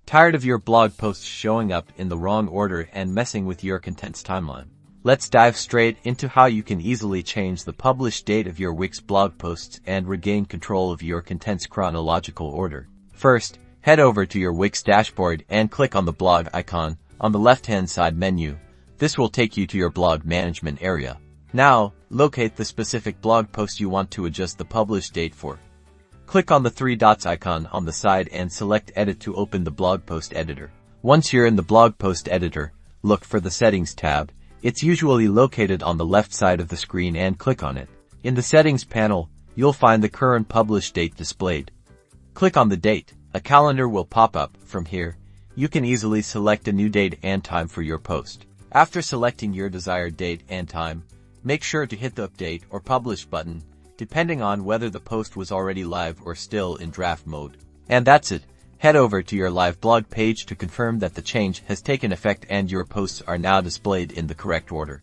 Tired of your blog posts showing up in the wrong order and messing with your content's timeline? Let's dive straight into how you can easily change the published date of your Wix blog posts and regain control of your content's chronological order. First, head over to your Wix dashboard and click on the blog icon on the left-hand side menu. This will take you to your blog management area. Now, locate the specific blog post you want to adjust the published date for. Click on the three dots icon on the side and select Edit to open the blog post editor. Once you're in the blog post editor, look for the Settings tab. It's usually located on the left side of the screen and click on it. In the Settings panel, you'll find the current published date displayed. Click on the date. A calendar will pop up. From here, you can easily select a new date and time for your post. After selecting your desired date and time, make sure to hit the Update or Publish button, depending on whether the post was already live or still in draft mode. And that's it. Head over to your live blog page to confirm that the change has taken effect and your posts are now displayed in the correct order.